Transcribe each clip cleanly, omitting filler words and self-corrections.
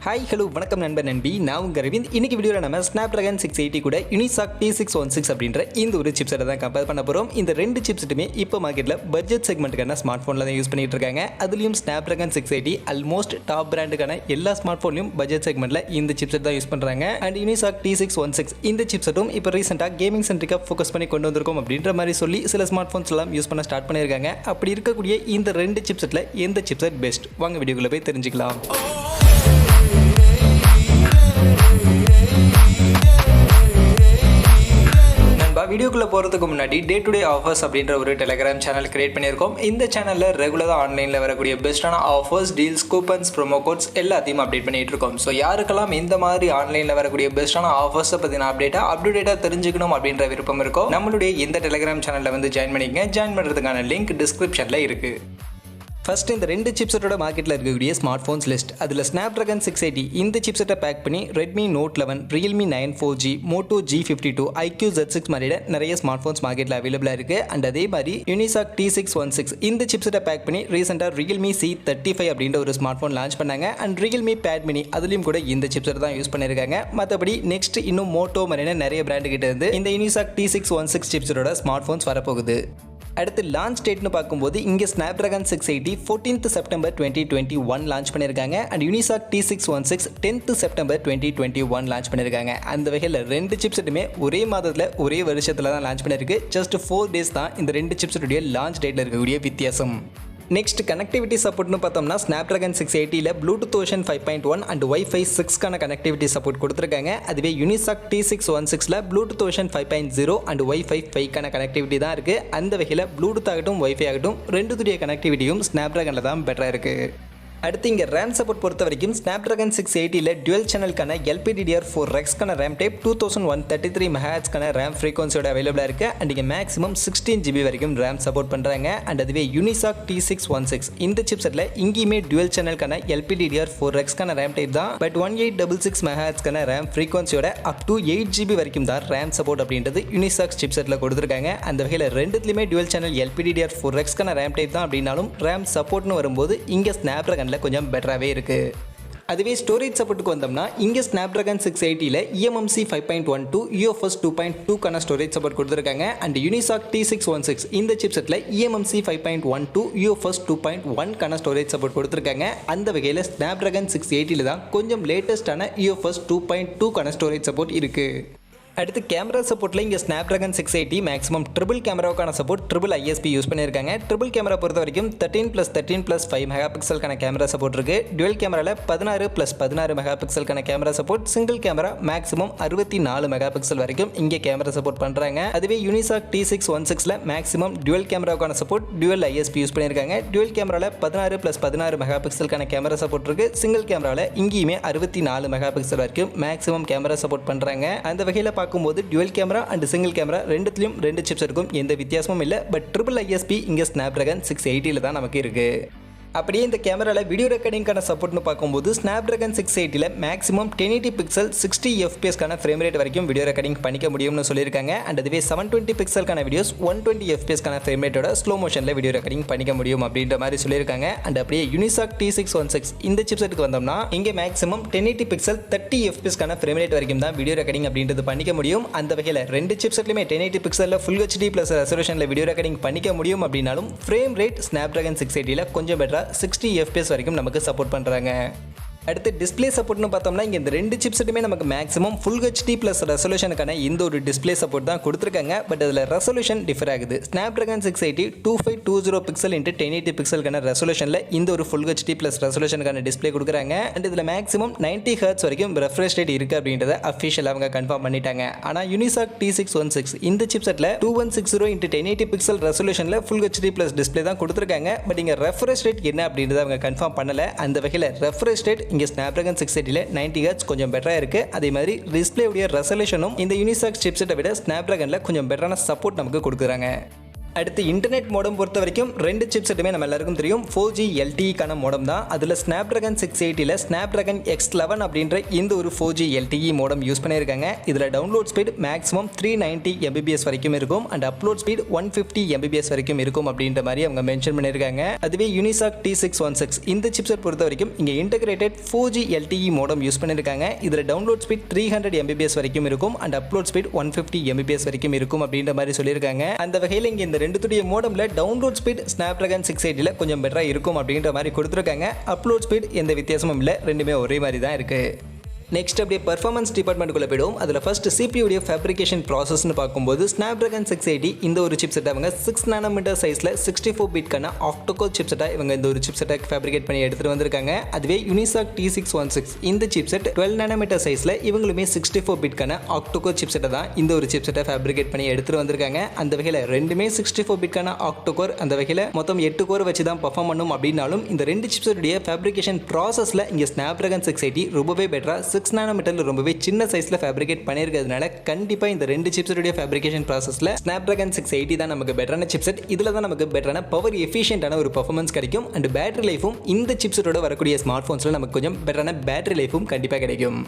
Hi hello வணக்கம் நண்பர் நண்பி, நான் உங்கள் அரவிந்த். இன்னைக்கு வீடியோவில் நம்ம Snapdragon 680 கூட Unisoc T616 அப்படின்ற இந்த ஒரு சிப்செட்டை தான் கம்பேர் பண்ண போகிறோம். இந்த ரெண்டு சிப்செட்டுமே இப்போ மார்க்கெட்டில் பட்ஜெட் செக்மெண்ட்டுக்கான ஸ்மார்ட் ஃபோனில் தான் யூஸ் பண்ணிட்டு இருக்காங்க. அதுலேயும் Snapdragon 680 ஆல்மோஸ்ட் டாப் பிராண்டுக்கான எல்லா ஸ்மார்ட் ஃபோன்லையும் பட்ஜெட் செக்மெண்ட்டில் இந்த சிப்செட் தான் யூஸ் பண்ணுறாங்க. அண்ட் Unisoc T616 இந்த சிப்செட்டும் இப்போ ரீசெண்டாக கேமிங் சென்ட்ரிக்காக ஃபோக்கஸ் பண்ணி கொண்டு வந்திருக்கோம் அப்படின்ற மாதிரி சொல்லி சில ஸ்மார்ட் ஃபோன்ஸ் எல்லாம் யூஸ் பண்ண ஸ்டார்ட் பண்ணியிருக்காங்க. அப்படி இருக்கக்கூடிய இந்த ரெண்டு சிப்செட்டில் எந்த சிப்செட் பெஸ்ட், வாங்க வீடியோக்குள்ளே போய் தெரிஞ்சுக்கலாம். வீடியோக்குள்ளே போகிறதுக்கு முன்னாடி டே டு டே ஆஃபர்ஸ் அப்படின்ற ஒரு டெலிகிராம் சேனல் கிரியேட் பண்ணியிருக்கோம். இந்த சேனலில் ரெகுலராக ஆன்லைனில் வரக்கூடிய பெஸ்ட்டான offers, deals, coupons, promo quotes எல்லாத்தையும் அப்டேட் பண்ணிட்டு இருக்கோம். ஸோ யாருக்கெல்லாம் இந்த மாதிரி ஆன்லைனில் வரக்கூடிய பெஸ்ட்டான ஆஃபர்ஸை பற்றின அப்டேட்டாக தெரிஞ்சுக்கணும் அப்படின்ற விருப்பம் இருக்கும், நம்மளுடைய இந்த டெலிகிராம் சேனலில் வந்து ஜாயின் பண்ணிக்கங்க. ஜாயின் பண்ணுறதுக்கான லிங்க் டிஸ்கிரிப்ஷனில் இருக்குது. ஃபர்ஸ்ட் இந்த ரெண்டு சிப்செட்டோட மார்க்கெட்டில் இருக்கக்கூடிய ஸ்மார்ட் ஃபோன்ஸ் லிஸ்ட். அதில் Snapdragon 680 இந்த சிப்செட்டை பேக் பண்ணி Redmi Note 11, Realme 9 4G, Moto G52, iQoo Z6 மாதிரி நிறைய ஸ்மார்ட் ஃபோன்ஸ் மார்க்கெட்டில் அவைலபிளாக இருக்குது. அண்ட் அதே மாதிரி Unisoc T616 இந்த சிப்செட்டை பேக் பண்ணி ரீசெண்டாக Realme C35 அப்படின்ற ஒரு ஸ்மார்ட் ஃபோன் லான்ச் பண்ணாங்க. அண்ட் Realme Pad Mini அதுலேயும் கூட இந்த சிப்செட் தான் யூஸ் பண்ணியிருக்காங்க. மற்றபடி நெக்ஸ்ட் இன்னும் மோட்டோ மாதிரியான நிறைய பிராண்டு கிட்ட இருந்து இந்த Unisoc T616 சிப்செட்டோட ஸ்மார்ட் ஃபோன்ஸ் வரப்போகுது. அடுத்து லான்ச் டேட்னு பார்க்கும்போது இங்கே Snapdragon 680 14th September 2021 லான்ச் பண்ணியிருக்காங்க. And Unisoc T616 10th September 2021 launch பண்ணியிருக்காங்க. அந்த வகையில் ரெண்டு சிப்செட்டுமே ஒரே மாதத்தில் ஒரே வருஷத்தில் தான் லான்ச் பண்ணியிருக்கு. ஜஸ்ட் 4 days தான் இந்த ரெண்டு சிப்செட்டுடைய லான்ச் டேட்டில் இருக்கக்கூடிய வித்தியாசம். நெக்ஸ்ட் கனெக்டிவிட்டி சப்போர்ட்னு பார்த்தோம்னா Snapdragon 680 Bluetooth version 5.1 and Wi-Fi 6க்கான கனெக்டிவிட்டி சப்போர்ட் கொடுத்துருக்காங்க. அதுவே Unisoc T616 Bluetooth version 5.0 and Wi-Fi 5க்கான கனெக்டிவிட்டி தான் இருக்குது. அந்த வகையில் Bluetooth ஆகட்டும் Wi-Fi ஆகட்டும் ரெண்டுத்துடைய கனெக்டிவிட்டியும் Snapdragonல தான் பெட்டராக இருக்குது. அடுத்து இங்கே ரேம் சப்போர்ட் பொறுத்த வரைக்கும் Snapdragon 680 டுவெல் சேனலுக்கான LPDDR4X RAM type 2133 MHz RAM ஃப்ரீக்வன்சியோட அவைலபிளாக இருக்குது. அண்ட் இங்கே மேக்ஸிமம் 16 GB வரைக்கும் ரேம் சப்போர்ட் பண்ணுறாங்க. அண்ட் அதுவே Unisoc T616 இந்த சிப்செட்டில் இங்கேயுமே டுவெல் சேனலுக்கான LPDDR4X ரேம் டைப் தான். பட் 1866 MHz ரேம் ஃப்ரீக்வன்சியோட அப் டு 8 GB வரைக்கும் தான் ரேம் சப்போர்ட் அப்படின்றது Unisoc சிப்செட்டில் கொடுத்துருக்காங்க. அந்த வகையில் ரெண்டுத்துலையுமே dual channel LPDDR4X RAM type தான் அப்படின்னாலும் ரேம் சப்போர்ட்னு வரும்போது இங்கே Snapdragon கொஞ்சம் பெட்டராகவே இருக்கு. அதுவே ஸ்டோரேஜ் சப்போர்ட்டுக்கு வந்தோம்னா இங்கே Snapdragon 680 eMMC 5.12 UFS 2.2 storage support கொடுத்துருக்காங்க. அண்ட் Unisoc T616 இந்த சிப்செட்டில் eMMC 5.12 UFS 2.1 ஸ்டோரேஜ் சப்போர்ட் கொடுத்துருக்காங்க. அந்த வகையில் Snapdragon 680 தான் கொஞ்சம் லேட்டஸ்டான UFS 2.2 ஸ்டோரேஜ் சப்போர்ட் இருக்குது. அடுத்து கேமரா சப்போர்ட்டில் இங்கே Snapdragon 680 மேக்ஸிமம் ட்ரிபிள் கேமராவுக்கான சப்போர்ட் ட்ரிபிள் ISP யூஸ் பண்ணியிருக்காங்க. ட்ரிபிள் கேமரா பொறுத்த வரைக்கும் 13+13+5 மெகாபிக்சலுக்கான கேமரா சப்போர்ட் இருக்குது. டுவெல் கேமராவில் 16+16 மெகாபிக்சலுக்கான camera support. Single camera maximum 64 megapixel வரைக்கும் இங்கே கேமரா சப்போர்ட் பண்ணுறாங்க. அதுவே Unisoc T616 மேக்ஸிமம் டுவெல் கேமராவுக்கான சப்போர்ட் டுவெல் ISP யூஸ் பண்ணியிருக்காங்க. டுவெல் கேமராவில் 16+16 மெகாபிக்சலுக்கான கேமரா சப்போர்ட் இருக்குது. சிங்கிள் கேமராவில் இங்கேயுமே 64 மெகாபிக்சல் வரைக்கும் மேக்ஸிமம் கேமரா சப்போர்ட் பண்ணுறாங்க. அந்த வகையில் பார்க்கும்போது dual camera and single camera ரெண்டுத்திலும் ரெண்டு சிப்ஸ் இருக்கும், எந்த வித்தியாசமும் இல்லை. பட் ட்ரிபிள் ISP இங்கே Snapdragon 680 தான் நமக்கு இருக்குது. அப்படியே இந்த கேமராவில் வீடியோ ரெக்கார்டிங்கான சப்போர்ட்னு பார்க்கும்போது Snapdragon 680 மேக்ஸிமம் 1080 பிக்சல் 60 FPS ஃப்ரேம் ரேட் வரைக்கும் வீடியோ ரெக்கார்டிங் பண்ணிக்க முடியும்னு சொல்லியிருக்காங்க. அண்ட் அதுவே 720 பிக்சலுக்கான வீடியோஸ் 120 FPS ஃப்ரேம் ரேட்டோட ஸ்லோ மோஷனில் வீடியோ ரெக்கார்டிங் பண்ணிக்க முடியும் அப்படின்ற மாதிரி சொல்லியிருக்காங்க. அண்ட் அப்படியே Unisoc T616 இந்த சிப்செட்டுக்கு வந்தோம்னா இங்கே maximum 1080 pixel 30 FPS frame rate வரைக்கும் தான் வீடியோ ரெக்கார்டிங் அப்படின்றது பண்ணிக்க முடியும். அந்த வகையில் ரெண்டு சிப்செட்லையுமே 1080 பிக்சலில் ஃபுல் HD ப்ளஸ் ரெசல்யூஷனில் வீடியோ ரெக்கார்டிங் பண்ணிக்க முடியும் அப்படின்னாலும் ஃப்ரேம் ரேட் Snapdragon 680 கொஞ்சம் பெட்டராக 60 FPS வரைக்கும் நமக்கு சப்போர்ட் பண்றாங்க. அடுத்து டிஸ்பிளே சப்போர்ட்னு பார்த்தோம்னா இங்கே இந்த ரெண்டு சிப்செட்டுமே நமக்கு மேக்ஸிமம் ஃபுல் HD ப்ளஸ் ரெசல்யூஷனுக்கான இந்த ஒரு டிஸ்பிளே சப்போர்ட் தான் கொடுத்துருக்காங்க. பட் அதில் ரெசல்யூஷன் டிஃபர் ஆகுது. Snapdragon 680 2520 பிக்சல் இன்ட்டு 1080 பிக்சலுக்கான ரெசல்யூஷனில் இந்த ஒரு ஃபுல் HD ப்ளஸ் ரெசல்யூஷனுக்கான டிஸ்பிளே கொடுக்குறாங்க. அண்ட் இதில் மேக்ஸிமம் 90 Hz வரைக்கும் ரெஃப்ரெஷ் ரேட் இருக்குது அப்படின்றத அஃபிஷியல் அவங்க கன்ஃபார்ம் பண்ணிட்டாங்க. ஆனால் Unisoc T616 இந்த சிப்செட்டில் 2160 இன்ட்டு 1080 பிக்சல் ரெசல்யூஷனில் ஃபுல் HD ப்ளஸ் டிஸ்பிளே தான் கொடுத்துருக்காங்க. பட் இங்கே ரெஃப்ரெஷ் ரேட் என்ன அப்படின்றத அவங்க கன்ஃபார்ம் பண்ணலை. அந்த வகையில் ரெஃப்ரெஷ் ரேட் இங்கே Snapdragon 680 90 Hz கொஞ்சம் பெட்டராக இருக்குது. அதே மாதிரி டிஸ்பிளேவுடைய ரெசல்யூஷனும் இந்த Unisoc சிப்செட்டை விட Snapdragonல கொஞ்சம் பெட்டரான சப்போர்ட் நமக்கு கொடுக்குறாங்க. அடுத்து இன்டர்நெட் மோடம் பொறுத்த வரைக்கும் ரெண்டு சிப்செட்டுமே நம்ம எல்லாருக்கும் தெரியும் 4G LTE-க்கான மோடம் தான். அதில் ஸ்னாப்ட்ராகன் 680ல ஸ்னாப்ட்ராகன் X11 அப்படின்ற இந்த ஒரு 4G LTE மோடம் யூஸ் பண்ணியிருக்காங்க. இதில் டவுன்லோட் ஸ்பீட் மேக்ஸிமம் 390 Mbps வரைக்கும் இருக்கும் அண்ட் அப்லோட் ஸ்பீட் 150 Mbps வரைக்கும் இருக்கும் அப்படின்ற மாதிரி அவங்க மென்ஷன் பண்ணியிருக்காங்க. அதுவே Unisoc T616 இந்த சிப்செட் பொறுத்த வரைக்கும் இங்கே integrated 4G LTE modem use பண்ணியிருக்காங்க. இதில் டவுன்லோட் ஸ்பீட் 300 Mbps வரைக்கும் இருக்கும் அண்ட் அப்லோட் ஸ்பீட் 150 Mbps வரைக்கும் இருக்கும் அப்படின்ற மாதிரி சொல்லியிருக்காங்க. அந்த வகையில் இங்கே இந்த ரெண்டுத்துடைய மோடம்ல டவுன்லோட் ஸ்பீட் ஸ்னாப்ட்ராகன் 680ல கொஞ்சம் பெட்டரா இருக்கும் அப்படின்ற மாதிரி கொடுத்துருக்காங்க. அப்லோட் ஸ்பீட் எந்த வித்தியாசமும் இல்லை, ரெண்டுமே ஒரே மாதிரி தான் இருக்கு. நெக்ஸ்ட் அப்படியே பர்ஃபார்மன்ஸ் டிபார்ட்மெண்ட்டுக்குள்ள போய்டும். அதில் ஃபர்ஸ்ட் CPU ஃபேப்ரிகேஷன் ப்ராசஸ்னு பார்க்கும்போது ஸ்னாப்ட்ராகன் 680 இந்த ஒரு சிப்செட்டை அவங்க 6 nm சைஸில் 64 பிட்கான ஆக்டோகோர் சிப்செட்டாக இவங்க இந்த ஒரு சிப்செட்டை ஃபேப்ரிகேட் பண்ணி எடுத்துகிட்டு வந்திருக்காங்க. அதுவே Unisoc T616 இந்த சிப்செட் 12 nm சைஸில் இவங்களுமே 64 பிட்கான ஆக்டோகோர் சிப்செட்டை தான் இந்த ஒரு சிப்செட்டை ஃபேப்ரிகேட் பண்ணி எடுத்துகிட்டு வந்திருக்காங்க. அந்த வகையில் ரெண்டுமே 64 பிட்கான ஆக்டோகோர், அந்த வகையில் மொத்தம் 8 கோர் வச்சு தான் பர்ஃபார்ம் பண்ணும் அப்படின்னாலும் இந்த ரெண்டு சிப்செட்டுடைய ஃபேப்ரிகேஷன் ப்ராசஸில் இங்கே ஸ்னாப்ட்ராகன் 680 ரொம்பவே பெட்டராக 6 nm ரொம்பவே சின்ன சைஸ்ல ஃபேப்ரிகேட் பண்ணியிருக்கிறதுனால கண்டிப்பா இந்த ரெண்டு சிப்செட்டுடைய ஃபேப்ரிகேஷன் ப்ராசஸ்ல ஸ்னாப்ட்ராகன் 680 தான் நமக்கு பெட்டரான சிப்செட். இதுல தான் நமக்கு பெட்டரான பவர் எஃபிஷியன்டான ஒரு பெர்ஃபார்மன்ஸ் கிடைக்கும் அண்ட் பேட்டரி லைஃபும் இந்த சிப்செட்டோட வரக்கூடிய ஸ்மார்ட் போன்ஸ்ல நமக்கு கொஞ்சம் பெட்டரான பேட்டரி லைஃபும் கண்டிப்பா கிடைக்கும்.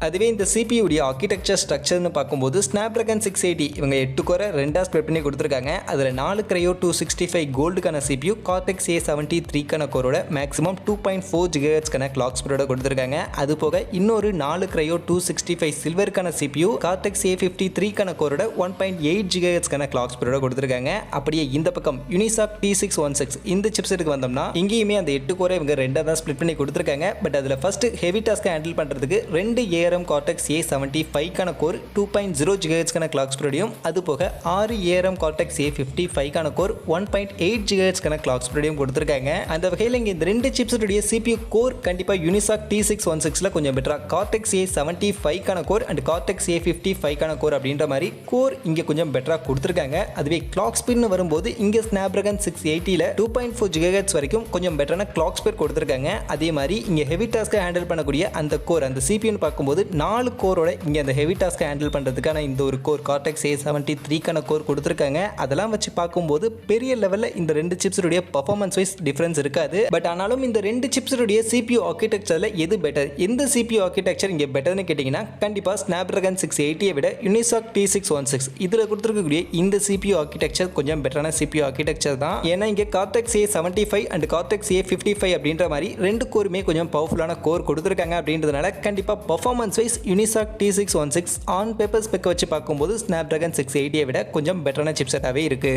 அதுவே இந்த CPU ஆர்கிடெக்சர் ஸ்ட்ரக்சர்னு பார்க்கும்போது ஸ்னாப்ட்ராகன் 680 இவங்க 8 கோரை ரெண்டாக ஸ்ப்ளிட் பண்ணி கொடுத்துருக்காங்க. அதில் 4 Cryo 265 கோல்டுக்கான CPU, Cortex A73க்கான கோரோட மேக்ஸிமம் 2.4 GHz கிளாக் ஸ்பீடோட கொடுத்துருக்காங்க. அது போக இன்னொரு 4 Cryo 265 சில்வருக்கான CPU, Cortex A53க்கான கோரோட 1.8 GHz கிளாக் ஸ்பீடோட கொடுத்துருக்காங்க. அப்படியே இந்த பக்கம் Unisoc T616 இந்த சிப்செட்டுக்கு வந்தோம்னா இங்கேயுமே அந்த 8 கோரை இவங்க ரெண்டாக தான் ஸ்ப்ளிட் பண்ணி கொடுத்துருக்காங்க. பட் அதில் ஃபர்ஸ்ட் ஹெவி டாஸ்க்கை ஹேண்டில் பண்ணுறதுக்கு 2 ARM Cortex A75க்கான கோர் 2.0 GHz கிளாக் ஸ்பீடையும், அது போக 6 ARM Cortex A55க்கான கோர் 1.8 GHz கிளாக் ஸ்பீடையும் கொடுத்துருக்காங்க. அந்த வகையில் இங்கே இந்த ரெண்டு சிப்ஸுடைய CPU கோர் கண்டிப்பாக Unisoc T616ல கொஞ்சம் பெட்டரா Cortex A75க்கான கோர் அண்ட் Cortex A55க்கான கோர் அப்படின்ற மாதிரி கோர் இங்கே கொஞ்சம் பெட்டரா கொடுத்துருக்காங்க. அதுவே கிளாக் ஸ்பீட்னு வரும்போது இங்கே ஸ்னாப்ட்ராகன் 680ல 2.4 GHz வரைக்கும் கொஞ்சம் பெட்டரான கிளாக் ஸ்பீட் கொடுத்துருக்காங்க. அதே மாதிரி இங்கே ஹெவி டாஸ்க்கை ஹேண்டில் பண்ணக்கூடிய அந்த கோர் அந்த CPUன்னு பார்க்கும்போது 4 கோரோட இங்க அந்த ஹெவி டாஸ்க்கை ஹேண்டில் பண்றதுக்கான இந்த ஒரு கோர் Cortex A73க்கான கோர் கொடுத்துருக்காங்க. அதெல்லாம் வச்சு பார்க்கும்போது பெரிய லெவல்ல இந்த ரெண்டு சிப்ஸுடைய பெர்ஃபார்மன்ஸ் வைஸ் டிஃபரன்ஸ் இருக்காது. பட் ஆனாலும் இந்த ரெண்டு சிப்ஸுடைய CPU ஆர்கிடெக்சர்ல எது பெட்டர், எந்த CPU ஆர்கிடெக்சர் இங்க பெட்டர்னு கேட்டீங்கன்னா கண்டிப்பா ஸ்னாப்ட்ராகன் 680 விட Unisoc T616 இதுல கொடுத்துருக்கக்கூடிய இந்த CPU ஆர்கிடெக்சர் கொஞ்சம் பெட்டரான CPU ஆர்கிடெக்சர் தான். ஏன்னா இங்க Cortex A75 and Cortex A55 அப்படின்ற மாதிரி ரெண்டு கோருமே கொஞ்சம் பவர்ஃபுல்லான கோர் கொடுத்துருக்காங்க. அப்படின்றதுனால கண்டிப்பா performance wise Unisoc T616 on paper spec வச்சு பார்க்கும்போது ஸ்னாப்ட்ராகன் 680 விட கொஞ்சம் பெட்டரான சிப்செட்டாவே இருக்கு.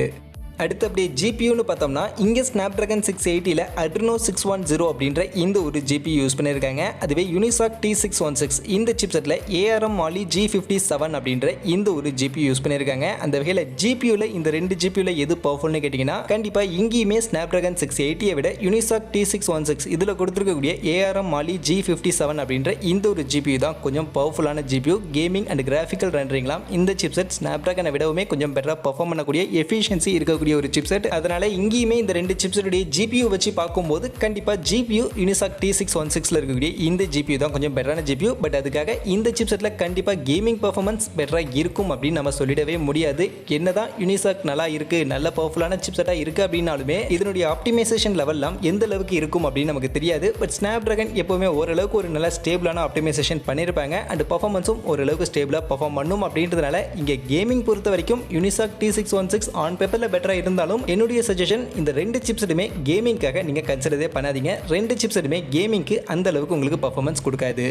அடுத்து அப்படியே GPUன்னு பார்த்தோம்னா இங்கே ஸ்னாப்ட்ராகன் 680ல Adreno 610 அப்படின்ற இந்த ஒரு GPU யூஸ் பண்ணியிருக்காங்க. அதுவே Unisoc T616 இந்த சிப்செட்டில் ARM Mali G57 அப்படின்ற இந்த ஒரு GPU யூஸ் பண்ணியிருக்காங்க. அந்த வகையில் GPUல இந்த ரெண்டு GPUல எது பவர்ஃபுல்னு கேட்டிங்கன்னா கண்டிப்பாக இங்கேயுமே ஸ்னாப்ட்ராகன் 680 விட Unisoc T616 இதில் கொடுத்துருக்கக்கூடிய ARM Mali G57 அப்படின்ற இந்த ஒரு GPU தான் கொஞ்சம் பவர்ஃபுல்லான GPU. கேமிங் அண்ட் கிராஃபிக்கல் ரெண்டரிங்லாம் இந்த சிப்செட் ஸ்னாப்ட்ராகனை விடவுமே கொஞ்சம் பெட்டராக பர்ஃபார்ம் பண்ணக்கூடிய எஃபிஷியன்சி இருக்கக்கூடிய ஒரு சிப்செட். அதனால இங்கேயுமே இந்த ரெண்டு சிப்செட்டுடைய GPU வச்சு பார்க்கும்போது கண்டிப்பா GPU Unisoc T616ல இருக்கக்கூடிய இந்த GPU தான் கொஞ்சம் பெட்டரான GPU. பட் அதுக்காக இந்த சிப்செட்ல கண்டிப்பா கேமிங் பெர்ஃபார்மன்ஸ் பெட்டரா இருக்கும் அப்படின்னு நம்ம சொல்லிடவே முடியாது. என்னதான் Unisoc நல்லா இருக்கு, நல்ல பவர்ஃபுல்லான சிப்செட்டா இருக்கு அப்படின்னாலுமே இதனுடைய ஆப்டிமைசேஷன் லெவல்லாம் எந்த அளவுக்கு இருக்கும் அப்படின்னு நமக்கு தெரியாது. பட் ஸ்னாப்ட்ராகன் எப்பவுமே ஓரளவுக்கு ஒரு நல்ல ஸ்டேபிளான ஆப்டிமைசேஷன் பண்ணியிருப்பாங்க அண்ட் பெர்ஃபார்மன்ஸும் ஓரளவுக்கு ஸ்டேபிளா பெர்ஃபார்ம் பண்ணும். அப்படின்றதுனால இங்க கேமிங் பொறுத்த வரைக்கும் Unisoc T616 ஆன் பேப்பர்ல பெட்டரா இருந்தாலும் என்னுடைய சஜஷன் இந்த ரெண்டு சிப்ஸுமே கேமிங்காக நீங்க கன்சிடரே பண்ணாதீங்க. ரெண்டு சிப்ஸுமே கேமிங்க்கு அந்த அளவுக்கு உங்களுக்கு பெர்ஃபார்மன்ஸ் கொடுக்காது.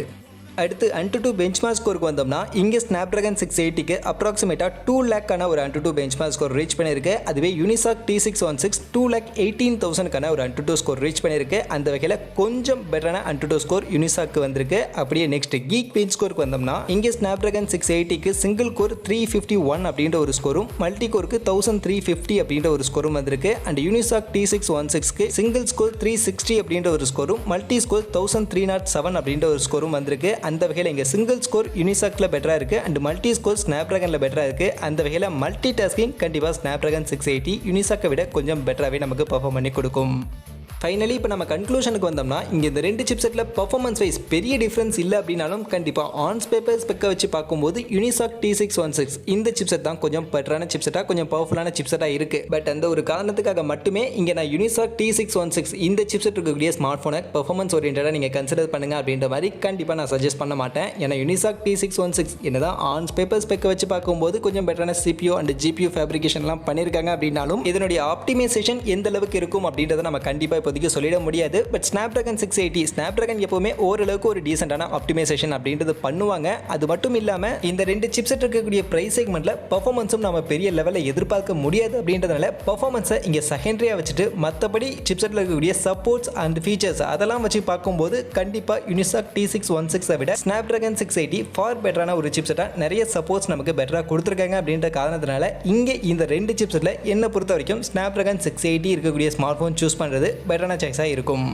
அடுத்து ANTUTU பெஞ்ச்மார்க் ஸ்கோருக்கு வந்தோம்னா இங்கே ஸ்னாப்ட்ராகன் 680க்கு அப்ராக்சிமேட்டாக 2 லேக்கான ஒரு ANTUTU பெஞ்ச்மார்க் ஸ்கோர் ரீச் பண்ணியிருக்கு. அதுவே Unisoc T616 2,18,000க்கான ஒரு ANTUTU ஸ்கோர் ரீச் பண்ணியிருக்கு. அந்த வகையில் கொஞ்சம் பெட்டரான ANTUTU ஸ்கோர் Unisoc வந்திருக்கு. அப்படியே நெக்ஸ்ட் GEEKBENCH ஸ்கோருக்கு வந்தோம்னா இங்கே ஸ்னாப்ட்ராகன் 680க்கு சிங்கிள் கோர் 351 அப்படின்ற ஒரு ஸ்கோரும், மல்டி கோருக்கு 1350 அப்படின்ற ஒரு ஸ்கோரும் வந்திருக்கு. அண்ட் Unisoc T616க்கு சிங்கிள் ஸ்கோர் 360 அப்படின்ற ஒரு ஸ்கோரும், மல்டி ஸ்கோர் 1307 அப்படின்ற ஒரு ஸ்கோரும் வந்திருக்கு. அந்த வகையில் இங்கே சிங்கிள் ஸ்கோர் யூனிசாக்ல பெட்டராக இருக்குது அண்ட் மல்டி ஸ்கோர் ஸ்னாப்ட்ராகனில் பெட்டராக இருக்குது. அந்த வகையில் மல்டி டாஸ்கிங் கண்டிப்பாக ஸ்னாப்ட்ராகன் 680 யூனிசாக்கை விட கொஞ்சம் பெட்டராகவே நமக்கு பர்ஃபார்ம் பண்ணி கொடுக்கும். ஃபைனலி இப்போ நம்ம கன்க்ளூஷனுக்கு வந்தோம்னா இங்கே இந்த ரெண்டு சிப்செட்டில் பர்ஃபார்மன்ஸ் வைஸ் பெரிய டிஃப்ரென்ஸ் இல்லை அப்படின்னாலும் கண்டிப்பாக ஆன்ஸ் பேப்பர் ஸ்பெக்கை வச்சு பார்க்கும்போது Unisoc T616 இந்த சிப்செட் தான் கொஞ்சம் பெட்டரான சிப்செட்டாக கொஞ்சம் பவர்ஃபுல்லான சிப்செட்டாக இருக்குது. பட் அந்த ஒரு காரணத்துக்காக மட்டுமே இங்கே நான் Unisoc T616 இந்த சிப்செட் இருக்கக்கூடிய ஸ்மார்ட் ஃபோனை பர்ஃபார்மன்ஸ் ஓரியன்டாக நீங்கள் கன்சிடர் பண்ணுங்க அப்படின்ற மாதிரி கண்டிப்பாக நான் சஜஸ்ட் பண்ண மாட்டேன். ஏன்னா Unisoc T616 என்னதான் ஆன்ஸ் பேப்பர் ஸ்பெக்கை வச்சு பார்க்கும்போது கொஞ்சம் பெட்டரான CPU அண்ட் GPU ஃபேப்ரிகேஷன்லாம் பண்ணியிருக்காங்க அப்படின்னாலும் இதனுடைய ஆப்டிமைசேஷன் எந்த அளவுக்கு இருக்கும் அப்படின்றத நம்ம கண்டிப்பாக இப்போதைக்கு சொல்லிட முடியாது. பட் Snapdragon 680 எப்பவுமே ஓரளவுக்கு ஒரு டீசென்டான ஆப்டிமைசேஷன் அப்படின்றது பண்ணுவாங்க. அது மட்டும் இல்லாம இந்த ரெண்டு சிப்செட் இருக்கக்கூடிய பிரைஸ் செக்மெண்ட்ல பெர்ஃபார்மன்ஸும் நம்ம பெரிய லெவலில் எதிர்பார்க்க முடியாது அப்படின்றதுனால பெர்ஃபார்மன்ஸை இங்கே செகண்டரியா வச்சுட்டு மற்றபடி சிப்செட்ல இருக்கக்கூடிய சப்போர்ட்ஸ் அண்ட் ஃபீச்சர்ஸ் அதெல்லாம் வச்சு பார்க்கும்போது கண்டிப்பா Unisoc T616 விட Snapdragon 680 ஃபார் பெட்டரான ஒரு சிப்செட்டா நிறைய சப்போர்ட்ஸ் நமக்கு பெட்டரா கொடுத்துருக்காங்க அப்படின்ற காரணத்தினால இங்கே இந்த ரெண்டு சிப்செட்ல என்ன பொறுத்த வரைக்கும் Snapdragon 680 இருக்கக்கூடிய ஸ்மார்ட் ஃபோன் சூஸ் பண்றது பெட்டரான சாய்ஸாக இருக்கும்.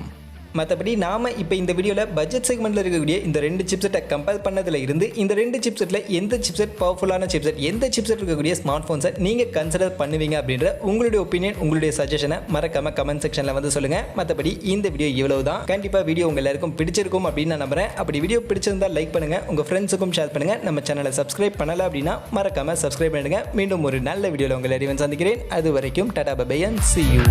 மற்றபடி நாம் இப்போ இந்த வீடியோவில் பட்ஜெட் செக்மெண்ட்டில் இருக்கக்கூடிய இந்த ரெண்டு சிப்செட்டை கம்பேர் பண்ணதில் இருந்து இந்த ரெண்டு சிப்செட்டில் எந்த சிப்செட் பவர்ஃபுல்லான சிப்செட் எந்த சிப்செட் இருக்கக்கூடிய ஸ்மார்ட் ஃபோன்ஸை நீங்கள் கன்சிடர் பண்ணுவீங்க அப்படின்ற உங்களுடைய ஒப்பீனியன் உங்களுடைய சஜஷனை மறக்காம கமெண்ட் செக்ஷனில் வந்து சொல்லுங்கள். மற்றபடி இந்த வீடியோ இவ்வளவு தான். கண்டிப்பாக வீடியோ உங்கள் எல்லாருக்கும் பிடிச்சிருக்கும் அப்படின்னு நான் நம்புறேன். அப்படி வீடியோ பிடிச்சிருந்தால் லைக் பண்ணுங்கள், உங்கள் ஃப்ரெண்ட்ஸுக்கும் ஷேர் பண்ணுங்கள். நம்ம சேனலை சப்ஸ்கிரைப் பண்ணலை அப்படின்னா மறக்காம சப்ஸ்கிரைப் பண்ணுங்கள். மீண்டும் ஒரு நல்ல வீடியோவில் உங்கள் எல்லாரையும் சந்திக்கிறேன். அது வரைக்கும் tata bye bye and see you.